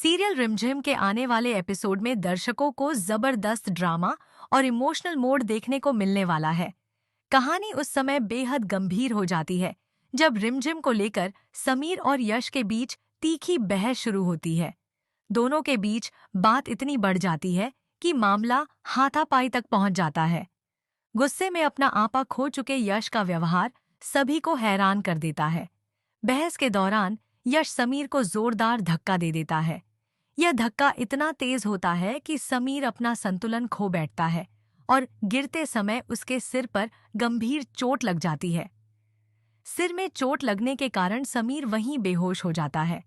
Serial रिमझिम के आने वाले एपिसोड में दर्शकों को जबरदस्त ड्रामा और इमोशनल मोड देखने को मिलने वाला है। कहानी उस समय बेहद गंभीर हो जाती है जब रिमझिम को लेकर समीर और यश के बीच तीखी बहस शुरू होती है। दोनों के बीच बात इतनी बढ़ जाती है कि मामला हाथापाई तक पहुंच जाता है। गुस्से में अपना आपा खो चुके यश का व्यवहार सभी को हैरान कर देता है। बहस के दौरान यश समीर को जोरदार धक्का दे देता है। यह धक्का इतना तेज होता है कि समीर अपना संतुलन खो बैठता है और गिरते समय उसके सिर पर गंभीर चोट लग जाती है। सिर में चोट लगने के कारण समीर वहीं बेहोश हो जाता है।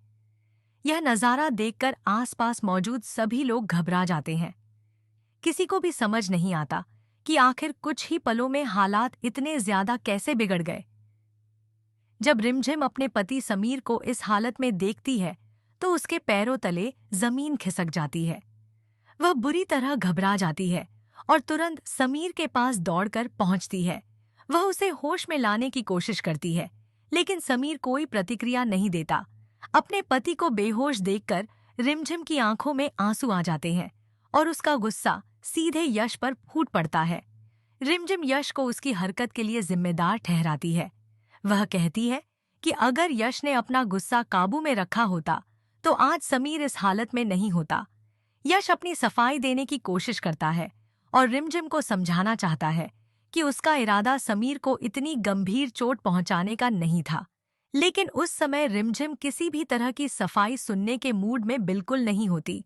यह नज़ारा देखकर आसपास मौजूद सभी लोग घबरा जाते हैं। किसी को भी समझ नहीं आता कि आखिर कुछ ही पलों में हालात इतने ज्यादा कैसे बिगड़ गए। जब रिमझिम अपने पति समीर को इस हालत में देखती है तो उसके पैरों तले जमीन खिसक जाती है। वह बुरी तरह घबरा जाती है और तुरंत समीर के पास दौड़कर पहुंचती है। वह उसे होश में लाने की कोशिश करती है, लेकिन समीर कोई प्रतिक्रिया नहीं देता। अपने पति को बेहोश देखकर रिमझिम की आंखों में आंसू आ जाते हैं और उसका गुस्सा सीधे यश पर फूट पड़ता है। रिमझिम यश को उसकी हरकत के लिए जिम्मेदार ठहराती है। वह कहती है कि अगर यश ने अपना गुस्सा काबू में रखा होता तो आज समीर इस हालत में नहीं होता। यश अपनी सफाई देने की कोशिश करता है और रिमझिम को समझाना चाहता है कि उसका इरादा समीर को इतनी गंभीर चोट पहुंचाने का नहीं था, लेकिन उस समय रिमझिम किसी भी तरह की सफाई सुनने के मूड में बिल्कुल नहीं होती।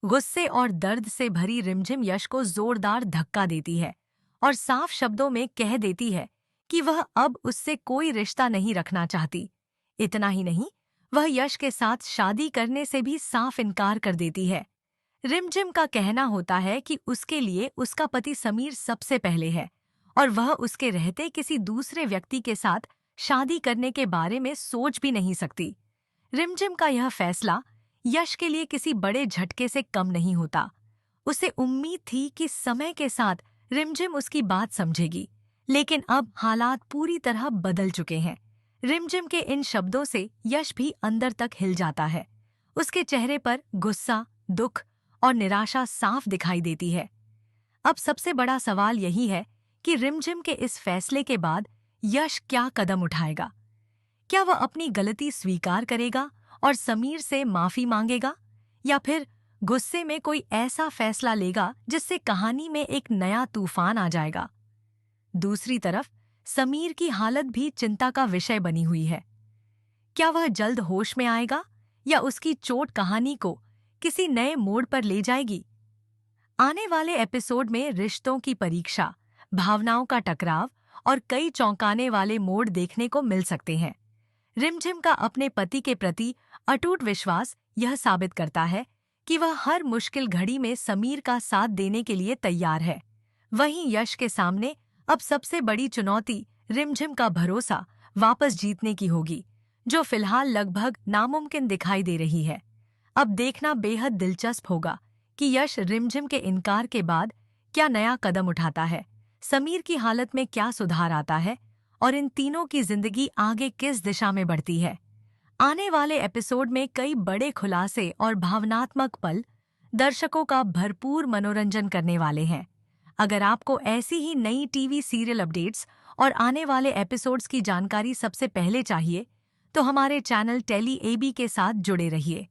गुस्से और दर्द से भरी रिमझिम यश को जोरदार धक्का देती है और साफ शब्दों में कह देती है कि वह अब उससे कोई रिश्ता नहीं रखना चाहती। इतना ही नहीं, वह यश के साथ शादी करने से भी साफ इनकार कर देती है। रिमझिम का कहना होता है कि उसके लिए उसका पति समीर सबसे पहले है और वह उसके रहते किसी दूसरे व्यक्ति के साथ शादी करने के बारे में सोच भी नहीं सकती। रिमझिम का यह फैसला यश के लिए किसी बड़े झटके से कम नहीं होता। उसे उम्मीद थी कि समय के साथ रिमझिम उसकी बात समझेगी, लेकिन अब हालात पूरी तरह बदल चुके हैं। रिमझिम के इन शब्दों से यश भी अंदर तक हिल जाता है। उसके चेहरे पर गुस्सा, दुख और निराशा साफ दिखाई देती है। अब सबसे बड़ा सवाल यही है कि रिमझिम के इस फैसले के बाद यश क्या कदम उठाएगा। क्या वह अपनी गलती स्वीकार करेगा और समीर से माफी मांगेगा, या फिर गुस्से में कोई ऐसा फैसला लेगा जिससे कहानी में एक नया तूफान आ जाएगा। दूसरी तरफ समीर की हालत भी चिंता का विषय बनी हुई है। क्या वह जल्द होश में आएगा या उसकी चोट कहानी को किसी नए मोड़ पर ले जाएगी। आने वाले एपिसोड में रिश्तों की परीक्षा, भावनाओं का टकराव और कई चौंकाने वाले मोड़ देखने को मिल सकते हैं। रिमझिम का अपने पति के प्रति अटूट विश्वास यह साबित करता है कि वह हर मुश्किल घड़ी में समीर का साथ देने के लिए तैयार है। वहीं यश के सामने अब सबसे बड़ी चुनौती रिमझिम का भरोसा वापस जीतने की होगी, जो फिलहाल लगभग नामुमकिन दिखाई दे रही है। अब देखना बेहद दिलचस्प होगा कि यश रिमझिम के इनकार के बाद क्या नया कदम उठाता है, समीर की हालत में क्या सुधार आता है और इन तीनों की जिंदगी आगे किस दिशा में बढ़ती है। आने वाले एपिसोड में कई बड़े खुलासे और भावनात्मक पल दर्शकों का भरपूर मनोरंजन करने वाले हैं। अगर आपको ऐसी ही नई टीवी सीरियल अपडेट्स और आने वाले एपिसोड्स की जानकारी सबसे पहले चाहिए, तो हमारे चैनल टेली एबी के साथ जुड़े रहिए।